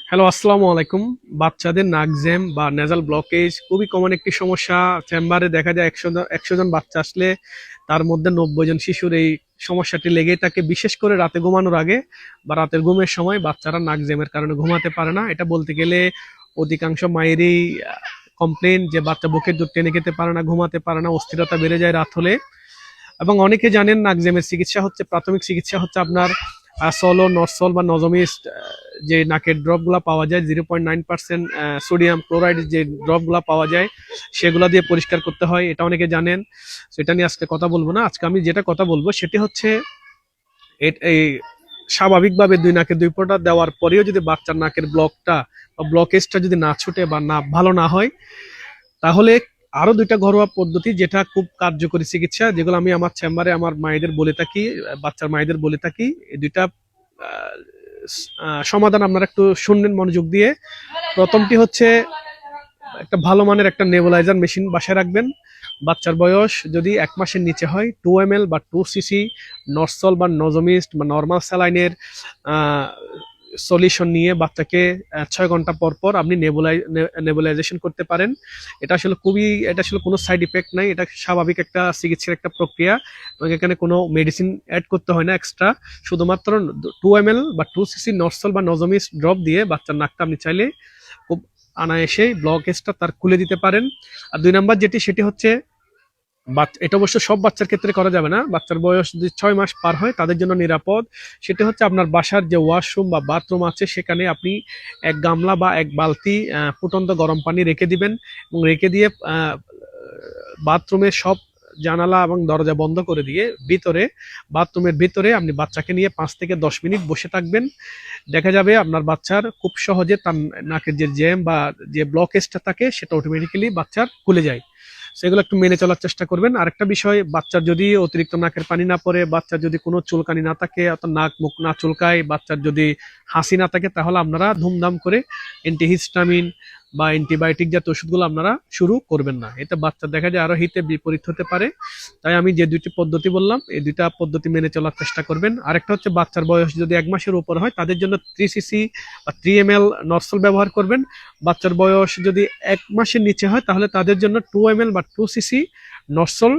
Hello, আসসালামু আলাইকুম। বাচ্চাদের নাক জ্যাম বা নেজাল ব্লকেজ খুবই কমন একটি সমস্যা। চেম্বারে দেখা যায় ১০০ জন বাচ্চা আসলে তার মধ্যে ৯০ জন শিশুর এই সমস্যাটি লেগেই থাকে। বিশেষ করে রাতে ঘুমানোর আগে বা রাতের ঘুমের সময় বাচ্চারা নাক জ্যামের কারণে ঘুমাতে পারে না। এটা বলতে গেলে অধিকাংশ মায়েরই কমপ্লেন যে বাচ্চা বুকের দুধ টেনে খেতে পারে না, ঘুমাতে পারে না, অস্থিরতা বেড়ে যায় রাত হলে। এবং অনেকে জানেন নাক জ্যামের চিকিৎসা হচ্ছে, প্রাথমিক চিকিৎসা হচ্ছে আপনার সলো, নরসল বা নজমিস্ট যে নাকের ড্রপগুলো পাওয়া যায় 0.9% সোডিয়াম ক্লোরাইড যে ড্রপগুলো পাওয়া যায় সেগুলো দিয়ে পরিষ্কার করতে হয়। এটা অনেকে জানেন। সেটা নিয়ে আজকে কথা বলবো না। আজকে আমি যেটা কথা বলবো সেটি হচ্ছে এই স্বাভাবিকভাবে দুই নাকের দুই ফোঁটা দেওয়ার পরেও যদি বাচ্চার নাকের ব্লকটা বা ব্লকেজটা যদি না ছুটে বা না ভালো না হয়, তাহলে আরো দুইটা ঘরোয়া পদ্ধতি যেটা খুব কার্যকরী চিকিৎসা, যেগুলো আমি আমার চেম্বারে আমার মায়েদের বলে থাকি, বাচ্চার মায়েদের বলে থাকি। এই দুইটা আহ, সমাধান আপনারা একটু শুনবেন মনোযোগ দিয়ে। প্রথমটি হচ্ছে একটা ভালো মানের একটা নেবুলাইজার মেশিন বাসায় রাখবেন। বাচ্চার বয়স যদি 1 মাসের নিচে হয় 2 ml বা 2 cc নরসল বা নজমিস্ট বা নর্মাল স্যালাইনের সলিউশন নিয়ে বাচ্চাকে 6 ঘন্টা পর পর আপনি নেবুলাইজেশন করতে পারেন। এটা আসলে কোনো সাইড ইফেক্ট নাই, এটা স্বাভাবিক একটা চিকিৎসার একটা প্রক্রিয়া এবং এখানে কোনো মেডিসিন অ্যাড করতে হয় না এক্সট্রা। শুধুমাত্র 2 ml বা 2 cc নরসল বা নজমিস্ট ড্রপ দিয়ে বাচ্চার নাকটা আপনি চাইলে খুব অনায়াসেই ব্লকেজটা তার খুলে দিতে পারেন। আর 2 নাম্বার সেটি হচ্ছে এটা অবশ্য সব বাচ্চার ক্ষেত্রে করা যাবে না। বাচ্চার বয়স যদি 6 মাস পার হয় তাদের জন্য নিরাপদ। সেটা হচ্ছে আপনার বাসার যে ওয়াশরুম বা বাথরুম আছে সেখানে আপনি এক গামলা বা এক বালতি ফুটন্ত গরম পানি রেখে দিবেন এবং রেখে দিয়ে বাথরুমের সব জানালা এবং দরজা বন্ধ করে দিয়ে বাথরুমের ভিতরে আপনি বাচ্চাকে নিয়ে 5 থেকে 10 মিনিট বসে থাকবেন। দেখা যাবে আপনার বাচ্চার খুব সহজে তার নাকের যে জ্যাম বা যে ব্লকেজটা থাকে সেটা অটোমেটিক্যালি বাচ্চার খুলে যায়। সেগুলো একটু মেনে চলার চেষ্টা করবেন। আরেকটা বিষয়, বাচ্চার যদি অতিরিক্ত নাকের পানি না পড়ে, বাচ্চার যদি কোনো চুলকানি না থাকে, অর্থাৎ নাক মুখ না চুলকায়, বাচ্চার যদি হাসি না থাকে, তাহলে আপনারা ধুমধাম করে অ্যান্টিহিস্টামিন বা অ্যান্টিবায়োটিক জাতীয় ওষুধগুলো আপনারা শুরু করবেন না। এতে বাচ্চা দেখা যায় আরো হিতে বিপরীত হতে পারে। তাই আমি যে দুইটি পদ্ধতি বললাম এই দুইটা পদ্ধতি মেনে চলার চেষ্টা করবেন। আরেকটা হচ্ছে বাচ্চার বয়স যদি 1 মাসের উপর হয় তাদের জন্য 3 cc বা 3 ml নরসল ব্যবহার করবেন। বাচ্চার বয়স যদি 1 মাসের নিচে হয় তাহলে তাদের জন্য 2 ml বা 2 cc নরসল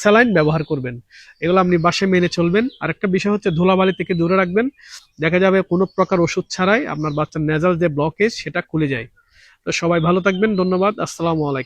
স্যালাইন ব্যবহার করবেন। এগুলো আপনি বাসায় মেনে চলবেন। আরেকটা বিষয় হচ্ছে ধুলাবালি থেকে দূরে রাখবেন। দেখা যাবে কোনো প্রকার ওষুধ ছাড়াই আপনার বাচ্চার নেজাল যে ব্লকেজ সেটা খুলে যায়। তো সবাই ভালো থাকবেন। ধন্যবাদ। আসসালামু আলাইকুম।